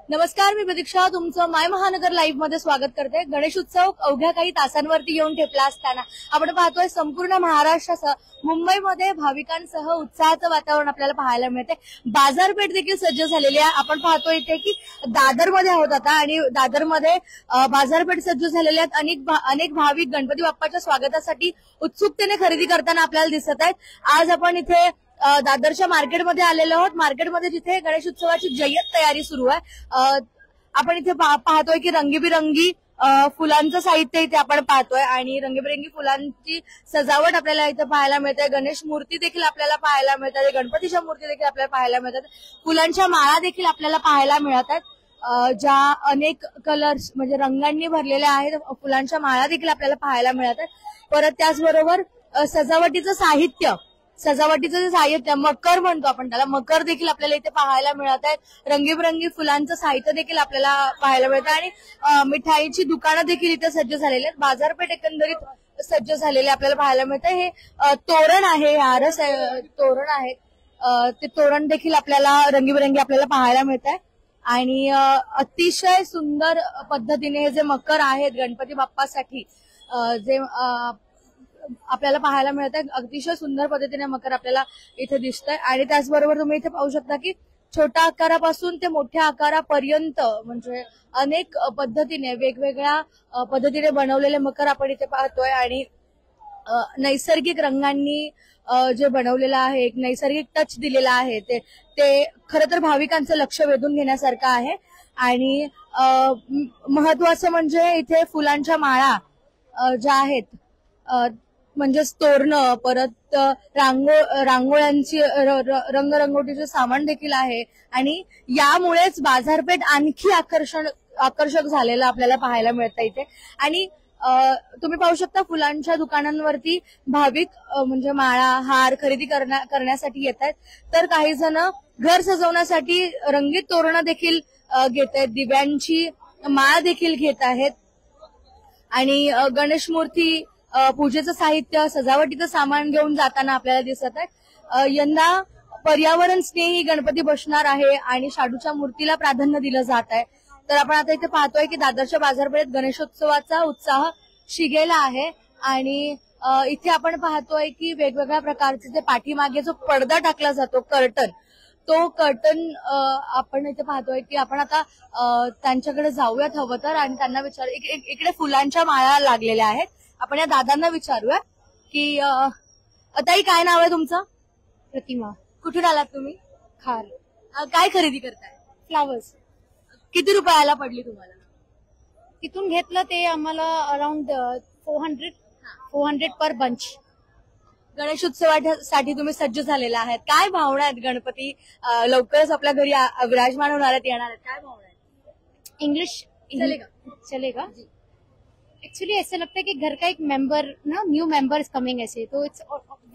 नमस्कार, मी प्रतीक्षा तुमचं माय महानगर लाईव्ह मध्ये स्वागत करते। गणेश उत्सव अवघ्या काही तासांवरती येऊन ठेपला असताना आपण पाहतोय संपूर्ण महाराष्ट्रासह मुंबईमध्ये भाविकांसह उत्साहाचं वातावरण आपल्याला पाहायला मिळते। बाजारपेठ देखील सज्ज झालेली आहे। आपण पाहतोय इथे की दादरमध्ये आहोत आता आणि दादरमध्ये बाजारपेठ सज्ज झालेली आहेत। अनेक भाविक गणपती बाप्पाच्या स्वागतासाठी उत्सुकतेने खरेदी करताना आपल्याला दिसत आहेत। आज आपण इथे दादरच्या मार्केटमध्ये आलेलो आहोत। मार्केटमध्ये जिथे गणेश उत्सवाची जय्यत तयारी सुरू आहे। आपण इथे पाहतोय की रंगीबिरंगी फुलांचं साहित्य इथे आपण पाहतोय आणि रंगीबिरंगी फुलांची सजावट आपल्याला इथे पाहायला मिळते। गणेश मूर्ती देखील आपल्याला पाहायला मिळतात, गणपतीच्या मूर्ती देखील आपल्याला पाहायला मिळतात, फुलांच्या माळा देखील आपल्याला पाहायला मिळत आहेत। ज्या अनेक कलर्स म्हणजे रंगांनी भरलेल्या आहेत, फुलांच्या माळा देखील आपल्याला पाहायला मिळत आहेत। परत त्याचबरोबर सजावटीचं जे साहित्य मकर म्हणतो आपण त्याला, मकर देखील आपल्याला इथे पाहायला मिळत आहेत। रंगीबिरंगी फुलांचं साहित्य देखील आपल्याला पाहायला मिळतं आणि मिठाईची दुकानं देखील इथे सज्ज झालेली आहेत। बाजारपेठ एकंदरीत सज्ज झालेली आपल्याला पाहायला मिळतं। हे तोरण आहे, आरस तोरण आहे, ते तोरण देखील आपल्याला रंगीबिरंगी आपल्याला पाहायला मिळत आहे आणि अतिशय सुंदर पद्धतीने हे जे मकर आहेत गणपती बाप्पासाठी जे आपल्याला पाहायला मिळत आहे, अतिशय सुंदर पद्धतीने मकर आपल्याला इथे दिसतंय। आणि त्याचबरोबर तुम्ही इथे पाहू शकता की छोट्या आकारापासून ते मोठ्या आकारापर्यंत म्हणजे अनेक पद्धतीने वेगवेगळ्या पद्धतीने बनवलेले मकर आपण इथे पाहतोय आणि नैसर्गिक रंगांनी जे बनवलेलं आहे, एक नैसर्गिक टच दिलेला आहे, ते खरं तर भाविकांचं लक्ष वेधून घेण्यासारखं आहे। आणि महत्वाचं म्हणजे इथे फुलांच्या माळा ज्या आहेत म्हणजेच तोरणं, परत रांगोळ्यांची रंगरंगोटीचे सामान देखील आहे आणि यामुळेच बाजारपेठ आणखी आकर्षक झालेलं आपल्याला पाहायला मिळतं इथे। आणि तुम्ही पाहू शकता फुलांच्या दुकानांवरती भाविक म्हणजे माळा हार खरेदी करण्यासाठी येत आहेत, तर काही जण घर सजवण्यासाठी रंगीत तोरणं देखील घेत आहेत, दिव्यांची माळ देखील घेत आहेत आणि गणेश मूर्ती पूजेचं साहित्य सजावटीचं सामान घेऊन जाताना आपल्याला दिसत आहे। यंदा पर्यावरण स्नेही गणपती बसणार आहे आणि शाडूच्या मूर्तीला प्राधान्य दिलं जात आहे। तर आपण आता इथे पाहतोय की दादरच्या बाजारपेठेत गणेशोत्सवाचा उत्साह शिगेला आहे आणि इथे आपण पाहतोय की वेगवेगळ्या प्रकारचे जे पाठीमागे जो पडदा टाकला जातो कर्टन, तो कर्टन आपण इथे पाहतोय की आपण आता त्यांच्याकडे जाऊयात हवं तर आणि त्यांना विचार इकडे फुलांच्या माळा लागलेल्या आहेत। आपण या दादांना विचारूया की ताई काय नाव आहे तुमचं? प्रतिमा। कुठून आलात तुम्ही? खार। काय खरेदी करताय? फ्लावर्स। किती रुपयाला पडली तुम्हाला? तिथून घेतलं ते आम्हाला अराउंड 400 पर बंच। गणेश उत्सवासाठी तुम्ही सज्ज झालेला आहात, काय भावना आहेत? गणपती लवकरच आपल्या घरी विराजमान होणार आहेत, येणार आहेत, काय भावना आहेत? इंग्लिश चलेगा। एक्चुअली ऐसा लगता है कि घर का एक मेंबर ना न्यू मेंबर इज कमिंग ऐसे, तो it's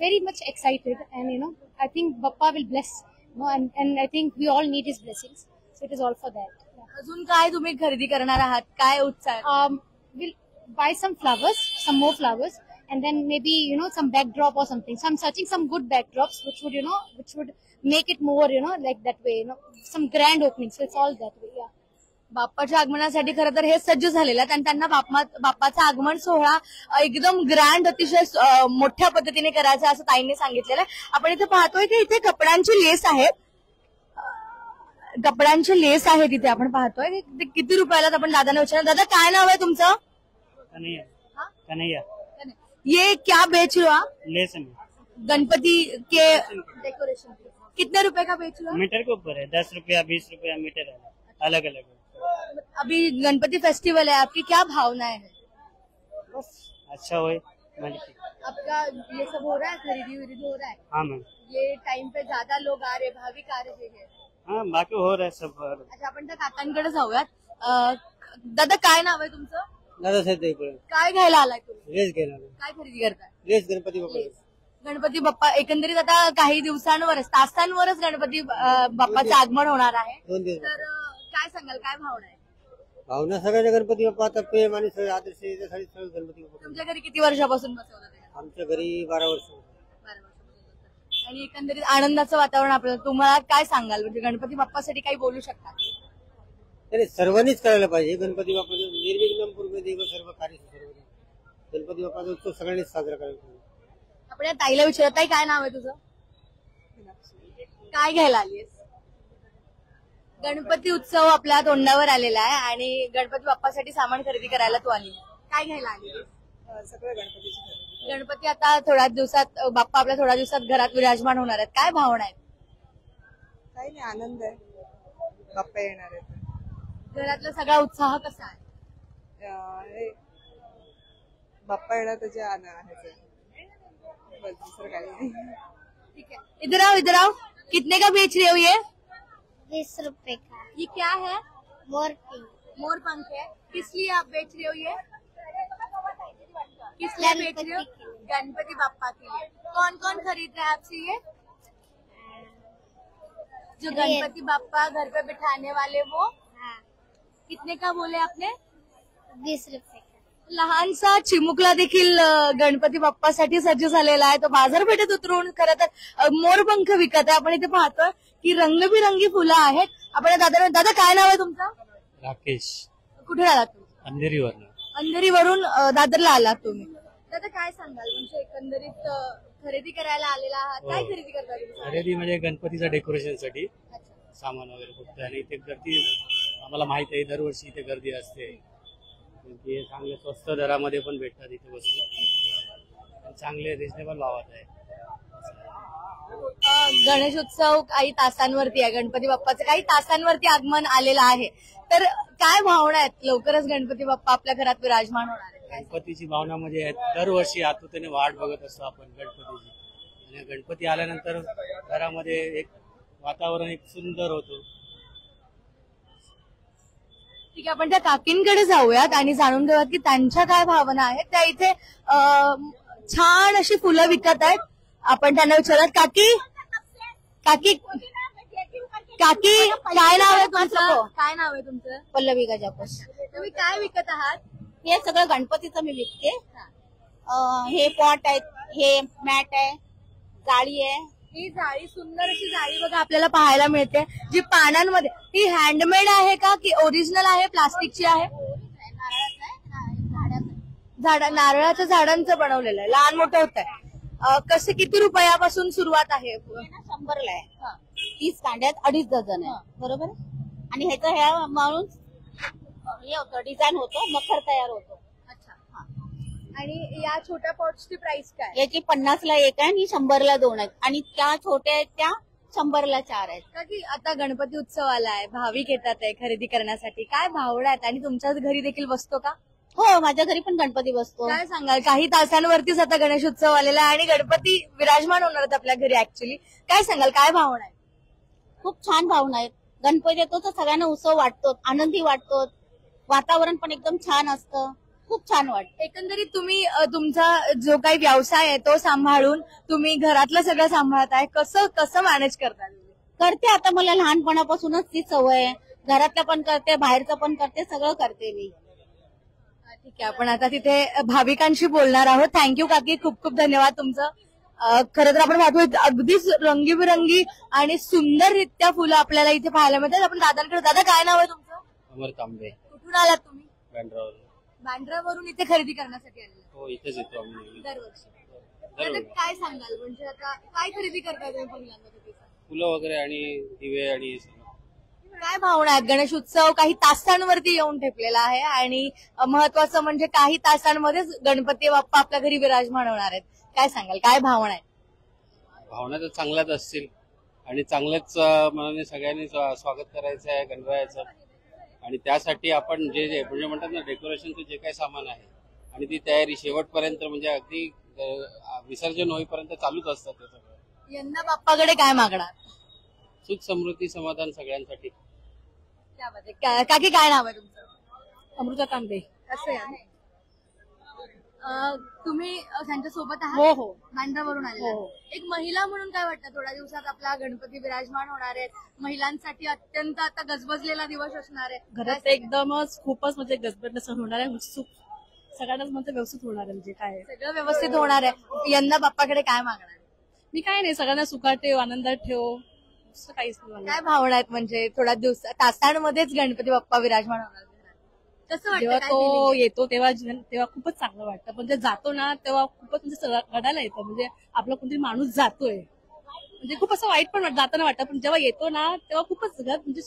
very much excited and I think Bappa will bless and I think we all need his blessings, so it is all for that. अजून काय तुम्ही खरेदी करणार आहात? काय उत्साह? Will buy some flowers, some more flowers and then maybe some backdrop or something, so I'm searching some good backdrops which would make it more like that way, some grand opening, so it's all that way. Yeah. बाप्पाच्या आगमनासाठी खरं तर हे सज्ज झालेले आहेत आणि त्यांना बाप्पाचा आगमन सोहळा एकदम ग्रँड अतिशय मोठ्या पद्धतीने करायचा असं ताईंनी सांगितलेलं आहे। आपण इथे पाहतोय की इथे कपड्यांची लेस आहे तिथे आपण पाहतोय किती रुपयाला आपण दादांना विचारलं। दादा काय नाव आहे तुमचं? कन्हैया। ये क्या बेच रहे हो आप? लेस में गणपति के डेकोरेशन कितने रुपए का बेच रहे हो? मीटर के ऊपर है, 10 रुपया 20 रुपया मीटर है, अलग अलग। अभी गणपति फेस्टिवल है, आपकी क्या भावनाएं है? बस अच्छा हो। आपका ये सब हो रहा है, खरीदी हो रहा है? हाँ मैम। ये टाइम पे ज्यादा लोग आ रहे, भाविक आ रहे हैं? हाँ बाकी हो रहा है सब। अच्छा आपण त्या काकांकडे जाऊयात। दादा काय नाव आहे तुमचं? दादा साहेब काय घ्यायला आलाय तुम्ही? लेस घ्यायला। काय खरेदी करताय? लेस गणपती बाप्पा। गणपती बाप्पा एकंदरीत आता काही दिवसांवरच तासांवरच गणपती बाप्पाचं आगमन होणार आहे, 2 दिवस। तर काय सांगाल, काय भावना आहे? भावना सगळ्या गणपती बाप्पा आता प्रेम आणि सगळे आदर्श याच्यासाठी सगळं गणपती बाप्पा। तुमच्या घरी किती वर्षापासून बसवलं ते? आमच्या घरी 12 वर्ष। आणि एकंदरीत आनंदाचं वातावरण आपल्याला, तुम्हाला काय सांगाल म्हणजे गणपती बाप्पासाठी काही बोलू शकता? तरी सर्वांनीच करायला पाहिजे. गणपती बाप्पाचं निर्विघ्न पूर्ण देव सर्व कार्य सर्व. गणपती बाप्पाचा उत्सव सगळ्यांनीच साजरा करायला पाहिजे. आपण या ताईला विचारत, ताई काय नाव आहे तुझं? काय घ्यायला आलीस? गणपती उत्सव आपल्या तोंडावर आलेला आहे आणि गणपती बाप्पासाठी सामान खरेदी करायला तू आली. काय घ्यायला आली? सगळं गणपतीची खरेदी. गणपती आता थोड्या दिवसात, बाप्पा आपल्या थोड्या दिवसात घरात विराजमान होणार आहेत. काय भावना आहेत? काही नाही, आनंद आहे. बाप्पा येणार आहेत. घरातला सगळा उत्साह कसा आहे? हे बाप्पा येणार त्याचे आहे. बस दुसरं काही नाही. ठीक है, इधर आओ. कितने का बेच रहे हो ये? 20 रुपए का ये क्या है? मोर पिंक मोर पंख है. किस लिए आप बेच रहे हो ये? किस लिए बेच रहे हो? गणपति बाप्पा के लिए. कौन कौन खरीद रहा है आपसे ये? जो गणपति बाप्पा घर पे बिठाने वाले वो. हाँ कितने का बोले आपने? 20 रुपए का. लहानसा चिमुकला देखील गणपती बाप्पासाठी सज्ज झालेला आहे. तो बाजारपेठेत उतरून खरं तर मोरपंख विकत आहे. आपण इथे पाहतोय की रंगबिरंगी फुलं आहेत. आपण दादा काय नाव आहे तुमचं? राकेश. कुठे आलात तुम्ही? अंधेरीवरनं. अंधेरीवरून दादरला आलात तुम्ही. दादा काय सांगाल, म्हणजे एकंदरीत खरेदी करायला आलेला आहात, काय खरेदी करता तुम्ही? खरेदी म्हणजे गणपतीच्या डेकोरेशनसाठी सामान वगैरे बघतोय आणि इथे गर्दी आम्हाला माहित आहे, दरवर्षी इथे गर्दी असते. हे चांगले स्वस्त दरामध्ये पण भेटतात इथे वस्तू, चांगले रिजनेबल भावात आहे. गणेशोत्सव काही तासांवरती आहे. गणपती बाप्पाचं काही तासांवरती आगमन आलेलं आहे. तर काय भावना आहेत? लवकरच गणपती बाप्पा आपल्या घरात विराजमान होणार आहेत. गणपतीची भावना म्हणजे दरवर्षी आतुरतेने वाट बघत असतो आपण गणपतीची. आणि गणपती आल्यानंतर घरामध्ये एक वातावरण एक सुंदर होतो. ठीक आहे, आपण त्या काकींकडे जाऊयात आणि जाणून घेऊयात की त्यांच्या काय भावना आहेत. त्या इथे छान अशी फुलं विकत आहेत. आपण त्यांना विचारत, काकी काकी काकी काय नाव आहे तुमचं? काय नाव आहे तुमचं? पल्लवी गजापस. तुम्ही काय विकत आहात? हे सगळं गणपतीचं मी विकते. हे पॉट आहेत, हे मॅट आहे, जाळी आहे. ही जाळी, सुंदर अशी जाळी बघा आपल्याला पाहायला मिळते, जी पानांमध्ये. ही हँडमेड आहे का की ओरिजिनल आहे, प्लास्टिकची आहे? नारळाच्या झाडांचं बनवलेलं आहे. लहान मोठं होत आहे. कसे, किती रुपयापासून सुरुवात आहे? 100ला आहे. 30 कांड्यात 2.5 डझन आहे. बरोबर. आणि ह्याचं ह्या माणून हे होतं, डिझाईन होतो, मखर तयार होतो. अच्छा. आणि या छोट्या पॉट्सची प्राइस काय? याची 50ला एक आहे आणि 100ला 2 आहेत. आणि त्या छोट्या आहेत त्या 100ला 4 आहेत. का की आता गणपती उत्सव आलाय, भाविक येतात आहे खरेदी करण्यासाठी. काय भावना आहेत? आणि तुमच्या घरी देखील बसतो का? हो, माझ्या घरी पण गणपती बसतो. काय सांगाल, काही तासांवरतीच आता गणेश उत्सव आलेला आहे आणि गणपती विराजमान होणार आहेत आपल्या घरी. ऍक्च्युली काय सांगाल, काय भावना आहे? खूप छान भावना आहेत. गणपती येतो तर सगळ्यांना उत्सव वाटतो, आनंदी वाटतो, वातावरण पण एकदम छान असतं, खूप छान वाटतं. एकंदरीत तुम्ही तुमचा जो काही व्यवसाय आहे तो सांभाळून तुम्ही घरातलं सगळं सांभाळताय, कसं मॅनेज करताय? करते आता, मला लहानपणापासूनच ती सवय आहे. घरातलं पण करते, बाहेरचं पण करते, सगळं करते मी. ठीक आहे, आपण आता तिथे भाविकांशी बोलणार आहोत. थँक्यू काकी, खूप खूप धन्यवाद तुमचं. खरं तर आपण पाहतोय अगदीच रंगीबिरंगी आणि सुंदररित्या फुलं आपल्याला इथे पाहायला मिळतात. आपण दादांकडे, दादा काय नाव आहे तुमचं? अमर तांबे. कुठून आलात तुम्ही? बँड्रावर. बांद्रावरून इथे खरेदी करण्यासाठी आलेला? हो, इथेच येतो आम्ही दरवर्षी. तर काय सांगाल, म्हणजे आता काय खरेदी करताय तुम्ही पहिल्यांदा? फुलं वगैरे आणि दिवे आणि काय भावना आहेत? गणेश उत्सव काही तासांवरती येऊन ठेपलेला आहे आणि महत्वाचं म्हणजे काही तासांमध्येच गणपती बाप्पा आपल्या घरी विराजमान होणार आहेत. काय सांगाल, काय भावना आहेत? भावना तर चांगल्याच असतील आणि चांगल्याच मनाने सगळ्यांनी स्वागत करायचं आहे गणरायाचं. आणि त्यासाठी आपण जे म्हणजे म्हणतात ना, डेकोरेशनचं जे काही सामान आहे आणि ती तयारी शेवटपर्यंत म्हणजे अगदी विसर्जन होईपर्यंत चालूच असतात. ते सगळं यंदा बाप्पाकडे काय मागणार? सुख समृद्धी समाधान सगळ्यांसाठी. काकी काय नाव आहे तुमचं? अमृता तांबे. कसं आहे? तुम्ही त्यांच्या सोबत आहात? हो हो. बांद्रावरून आले. एक महिला म्हणून काय वाटतं, थोड्या दिवसात आपला गणपती विराजमान होणार आहे, महिलांसाठी अत्यंत आता गजबजलेला दिवस असणार आहे. घरात एकदमच खूपच म्हणजे गजबजलं सण होणार आहे. उत्सुक सगळ्यांनाच म्हणजे व्यवस्थित होणार आहे. म्हणजे काय सगळं व्यवस्थित होणार आहे. यंदा बाप्पाकडे काय मागणार? मी काय नाही, सगळ्यांना सुखात ठेव, आनंदात ठेव, दुसरं काहीच नाही मला. काय भावना आहेत म्हणजे थोड्या तासांमध्येच गणपती बाप्पा विराजमान होणार कसं वाटतं जेव्हा काय तो feeling? येतो तेव्हा खूपच चांगलं वाटतं, पण ते जातो ना तेव्हा खूपच म्हणजे रडायला येतं, म्हणजे आपला कोणतरी माणूस जातोय, म्हणजे खूप असं वाईट पण जाताना वाटतं, पण जेव्हा येतो ना तेव्हा खूपच म्हणजे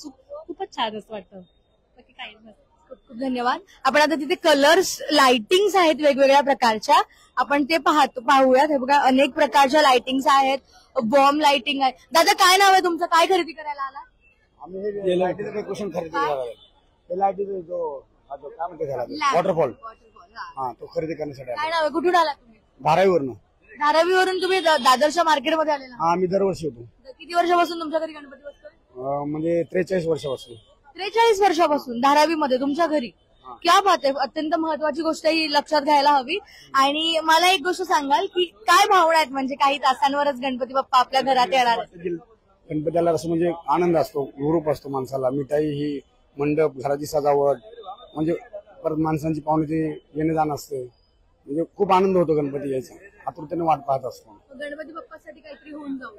खूपच छान असं वाटतं. बाकी काही नाही. खूप खूप धन्यवाद. आपण आता तिथे कलर्स लाइटिंग्स आहेत वेगवेगळ्या प्रकारच्या, आपण ते पाहूयात. हे बघा अनेक प्रकारच्या लाइटिंग्स आहेत, बॉम्ब लाइटिंग आहे. दादा काय नाव आहे तुमचं, काय खरेदी करायला आला? आम्ही हे लाईटीचं डेकोरेशन खरेदी करायला आहे. हे लाईटीचं जो काय म्हणते त्याला वॉटरफॉल, हा तो खरेदी करण्यासाठी आलो. काय नाव आहे, कुठून आला तुम्ही? धारावीवरनं. धारावीवरून तुम्ही दादरच्या मार्केटमध्ये आलेला? हा आम्ही दरवर्षी येतो. किती वर्षापासून तुमच्या घरी गणपती बसतोय? म्हणजे 43 वर्षापासून. 43 वर्षापासून धारावीमध्ये तुमच्या घरी? क्या बात आहे, अत्यंत महत्वाची गोष्ट ही लक्षात घ्यायला हवी. आणि मला एक गोष्ट सांगाल की काय भावना आहेत, म्हणजे काही तासांवरच गणपती बाप्पा आपल्या घरात येणार आहेत. गणपतीला असं म्हणजे आनंद असतो, हुरूप असतो माणसाला. मिठाई ही, मंडप, घराची सजावट, म्हणजे परत माणसांची पाहुण्याची येणे जाणं असते, म्हणजे खूप आनंद होतो गणपती यायचा. आतुरतेने वाट पाहत असतो. गणपती बाप्पासाठी काहीतरी होऊन जाऊ.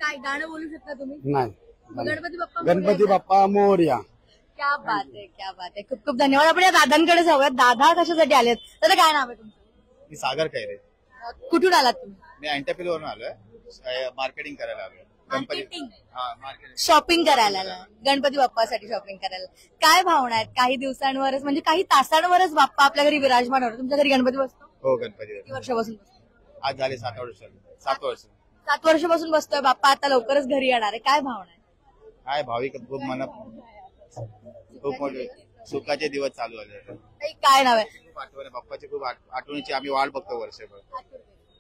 काय गाणं बोलू शकता तुम्ही? नाही, गणपती बाप्पा गणपती बाप्पा मोरया. क्या बात आहे, क्या बात आहे. खूप खूप धन्यवाद. आपण या दादांकडे जाऊयात. दादा कशासाठी आलेत? दादा काय नाव आहे तुमचं? मी सागर खैरे. कुठून आलात तुम्ही? मी अँटापिलवरून आलोय, मार्केटिंग करायला आलोय. Marketing, marketing. शॉपिंग करायला आला, गणपती बाप्पासाठी शॉपिंग करायला. काय भावना आहेत? काही दिवसांवरच म्हणजे काही तासांवरच बाप्पा आपल्या घरी विराजमान होणार. तुमच्या घरी गणपती बसतो? हो, गणपती किती वर्षापासून बसतो? आज झाले 7 वर्ष. 7 वर्ष. 7 वर्षापासून बसतोय बाप्पा, आता लवकरच घरी येणार आहे. काय भावना आहे? काय भाविक खूप खूप मोठे सुखाचे दिवस चालू आले. काय नाव आहे? खूप आठवण आहे बाप्पाची, खूप आठवणीची आम्ही वाट बघतो वर्षभर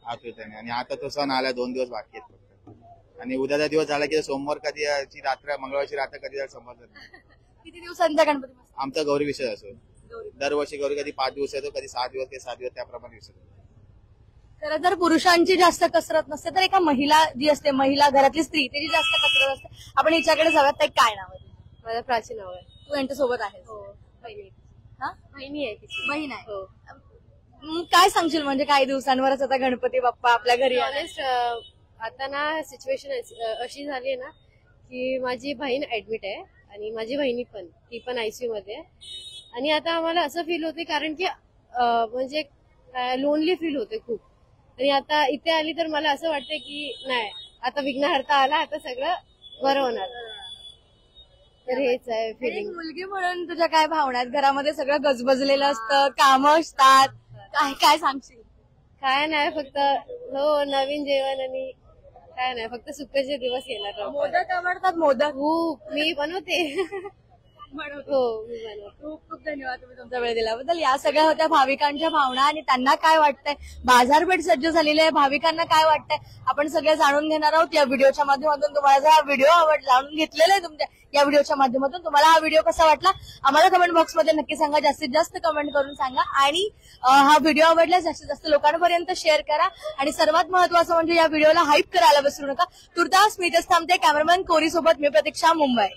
आतुरतेने. आणि आता तो सण आला, 2 दिवस बाकी आहेत फक्त. आणि उद्याचा दिवस झाला की सोमवार कधी रात्र, मंगळवारची रात्र कधी जाईल समजत नाही. किती दिवसांचा गणपती बसतो? आमचा गौरी विषय असो. दरवर्षी गौरी कधी 5 दिवस येतो, कधी 6 दिवस, कधी 7 दिवस, त्याप्रमाणे विषय. खरं तर पुरुषांची जास्त कसरत नसते, तर एका महिला जी असते, महिला घरातली स्त्री, त्याची जास्त कसरत असते. आपण हिच्याकडे जाऊयात. ताई काय नाव आहे? माझं प्राची नाव आहे. तू यांच्यासोबत आहेस? बहिणी हा? बहिणी आहे तिची. बहीण आहे. हो. काय सांगशील, म्हणजे काही दिवसांवरच आता गणपती बाप्पा आपल्या घरी येणार आहे. ऑनेस्ट आता ना सिच्युएशन अशी झाली आहे ना की माझी बहीण ऍडमिट आहे आणि माझी बहिणी पण, ती पण आयसीयू मध्ये आहे. आणि आता आम्हाला असं फील होते कारण की म्हणजे लोनली फील होते खूप. आणि आता इथे आली तर मला असं वाटतं की नाही, आता विघ्नहर्ता आला, आता सगळं बरं होणार. तर हेच आहे एक फिलिंग. मुलगी म्हणून तुझ्या काय भावना आहेत? घरामध्ये सगळं गजबजलेलं असतं, कामं असतात, काय काय सांगशील? काय नाही, फक्त हो नवीन जेवण आणि काय नाही, फक्त सुखाचे दिवस येणार. मोदक आवडतात? मोदक खूप मी बनवते. हो मी बनवते. खूप खूप धन्यवाद तुम्ही तुमचा वेळ दिल्याबद्दल. या सगळ्या होत्या भाविकांच्या भावना आणि त्यांना काय वाटतंय, बाजारपेठ सज्ज झालेली आहे, भाविकांना काय वाटतंय आपण सगळे जाणून घेणार आहोत या व्हिडिओच्या माध्यमातून. तुम्हाला जर हा व्हिडिओ जाणून घेतलेला आहे तुमच्या या व्हिडिओच्या माध्यमातून, तुम्हाला हा व्हिडिओ कसा वाटला आम्हाला कमेंट बॉक्समध्ये नक्की सांगा. जास्तीत जास्त कमेंट करून सांगा आणि हा व्हिडिओ आवडल्यास जास्तीत जास्त लोकांपर्यंत शेअर करा. आणि सर्वात महत्वाचं म्हणजे या व्हिडिओला हाईप करायला विसरू नका. तुर्तास मी इथेच थांबते. कॅमेरामॅन कोरी सोबत मी प्रतीक्षा, मुंबई.